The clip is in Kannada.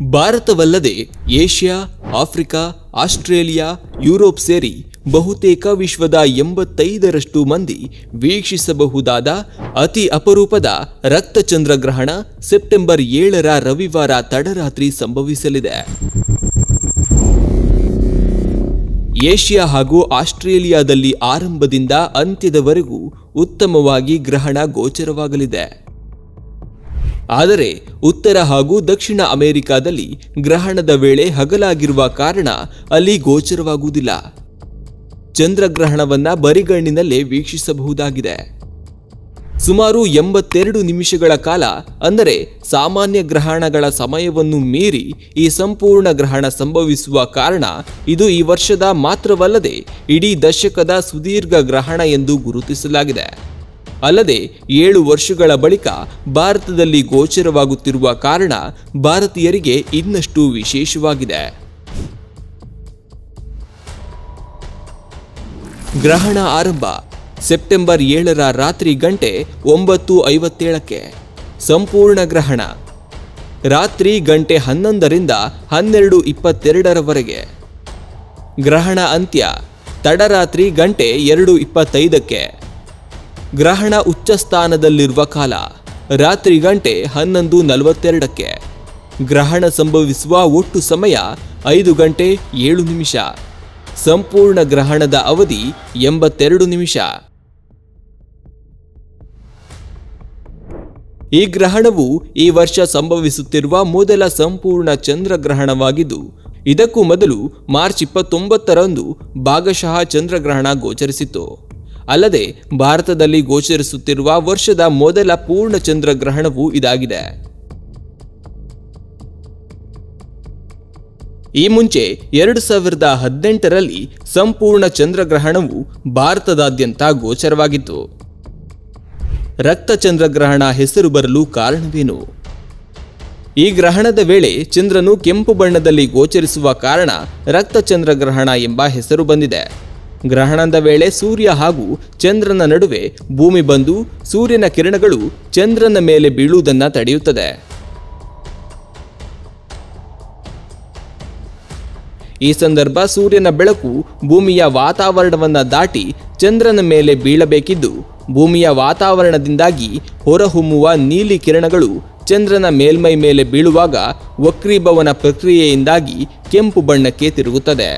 ಭಾರತವಲ್ಲದೆ ಏಷ್ಯಾ, ಆಫ್ರಿಕಾ, ಆಸ್ಟ್ರೇಲಿಯಾ, ಯುರೋಪ್ ಸೇರಿ ಬಹುತೇಕ ವಿಶ್ವದ 85% ಮಂದಿ ವೀಕ್ಷಿಸಬಹುದಾದ ಅತಿ ಅಪರೂಪದ ರಕ್ತಚಂದ್ರಗ್ರಹಣ ಸೆಪ್ಟೆಂಬರ್ 7ರ ರವಿವಾರ ತಡರಾತ್ರಿ ಸಂಭವಿಸಲಿದೆ. ಏಷ್ಯಾ ಹಾಗೂ ಆಸ್ಟ್ರೇಲಿಯಾದಲ್ಲಿ ಆರಂಭದಿಂದ ಅಂತ್ಯದವರೆಗೂ ಉತ್ತಮವಾಗಿ ಗ್ರಹಣ ಗೋಚರವಾಗಲಿದೆ. ಆದರೆ ಉತ್ತರ ಹಾಗೂ ದಕ್ಷಿಣ ಅಮೆರಿಕಾದಲ್ಲಿ ಗ್ರಹಣದ ವೇಳೆ ಹಗಲಾಗಿರುವ ಕಾರಣ ಅಲ್ಲಿ ಗೋಚರವಾಗುವುದಿಲ್ಲ. ಚಂದ್ರಗ್ರಹಣವನ್ನ ಬರಿಗಣ್ಣಿನಲ್ಲೇ ವೀಕ್ಷಿಸಬಹುದಾಗಿದೆ. ಸುಮಾರು 82 ನಿಮಿಷಗಳ ಕಾಲ, ಅಂದರೆ ಸಾಮಾನ್ಯ ಗ್ರಹಣಗಳ ಸಮಯವನ್ನು ಮೀರಿ ಈ ಸಂಪೂರ್ಣ ಗ್ರಹಣ ಸಂಭವಿಸುವ ಕಾರಣ ಇದು ಈ ವರ್ಷದ ಮಾತ್ರವಲ್ಲದೆ ಇಡೀ ದಶಕದ ಸುದೀರ್ಘ ಗ್ರಹಣ ಎಂದು ಗುರುತಿಸಲಾಗಿದೆ. ಅಲ್ಲದೆ 7 ವರ್ಷಗಳ ಬಳಿಕ ಭಾರತದಲ್ಲಿ ಗೋಚರವಾಗುತ್ತಿರುವ ಕಾರಣ ಭಾರತೀಯರಿಗೆ ಇನ್ನಷ್ಟು ವಿಶೇಷವಾಗಿದೆ. ಗ್ರಹಣ ಆರಂಭ ಸೆಪ್ಟೆಂಬರ್ 7ರ ರಾತ್ರಿ ಗಂಟೆ 9:57ಕ್ಕೆ. ಸಂಪೂರ್ಣ ಗ್ರಹಣ ರಾತ್ರಿ ಗಂಟೆ 11ರಿಂದ 12:22ರವರೆಗೆ. ಗ್ರಹಣ ಅಂತ್ಯ ತಡರಾತ್ರಿ ಗಂಟೆ 2:25ಕ್ಕೆ. ಗ್ರಹಣ ಉಚ್ಚಸ್ಥಾನದಲ್ಲಿರುವ ಕಾಲ ರಾತ್ರಿ ಗಂಟೆ 11:42ಕ್ಕೆ. ಗ್ರಹಣ ಸಂಭವಿಸುವ ಒಟ್ಟು ಸಮಯ 5 ಗಂಟೆ 7 ನಿಮಿಷ. ಸಂಪೂರ್ಣ ಗ್ರಹಣದ ಅವಧಿ 82 ನಿಮಿಷ. ಈ ಗ್ರಹಣವು ಈ ವರ್ಷ ಸಂಭವಿಸುತ್ತಿರುವ ಮೊದಲ ಸಂಪೂರ್ಣ ಚಂದ್ರಗ್ರಹಣವಾಗಿದ್ದು, ಇದಕ್ಕೂ ಮೊದಲು ಮಾರ್ಚ್ 29ರಂದು ಭಾಗಶಃ ಚಂದ್ರಗ್ರಹಣ ಗೋಚರಿಸಿತ್ತು. ಅಲ್ಲದೆ ಭಾರತದಲ್ಲಿ ಗೋಚರಿಸುತ್ತಿರುವ ವರ್ಷದ ಮೊದಲ ಪೂರ್ಣ ಚಂದ್ರಗ್ರಹಣವೂ ಇದಾಗಿದೆ. ಈ ಮುಂಚೆ 2018ರಲ್ಲಿ ಸಂಪೂರ್ಣ ಚಂದ್ರಗ್ರಹಣವು ಭಾರತದಾದ್ಯಂತ ಗೋಚರವಾಗಿತ್ತು. ರಕ್ತಚಂದ್ರಗ್ರಹಣ ಹೆಸರು ಬರಲು ಕಾರಣವೇನು? ಈ ಗ್ರಹಣದ ವೇಳೆ ಚಂದ್ರನು ಕೆಂಪು ಬಣ್ಣದಲ್ಲಿ ಗೋಚರಿಸುವ ಕಾರಣ ರಕ್ತಚಂದ್ರಗ್ರಹಣ ಎಂಬ ಹೆಸರು ಬಂದಿದೆ. ಗ್ರಹಣದ ವೇಳೆ ಸೂರ್ಯ ಹಾಗೂ ಚಂದ್ರನ ನಡುವೆ ಭೂಮಿ ಬಂದು ಸೂರ್ಯನ ಕಿರಣಗಳು ಚಂದ್ರನ ಮೇಲೆ ಬೀಳುವುದನ್ನು ತಡೆಯುತ್ತದೆ. ಈ ಸಂದರ್ಭ ಸೂರ್ಯನ ಬೆಳಕು ಭೂಮಿಯ ವಾತಾವರಣವನ್ನು ದಾಟಿ ಚಂದ್ರನ ಮೇಲೆ ಬೀಳಬೇಕಿದ್ದು, ಭೂಮಿಯ ವಾತಾವರಣದಿಂದಾಗಿ ಹೊರಹೊಮ್ಮುವ ನೀಲಿ ಕಿರಣಗಳು ಚಂದ್ರನ ಮೇಲ್ಮೈ ಮೇಲೆ ಬೀಳುವಾಗ ವಕ್ರೀಭವನ ಪ್ರಕ್ರಿಯೆಯಿಂದಾಗಿ ಕೆಂಪು ಬಣ್ಣಕ್ಕೆ ತಿರುಗುತ್ತದೆ.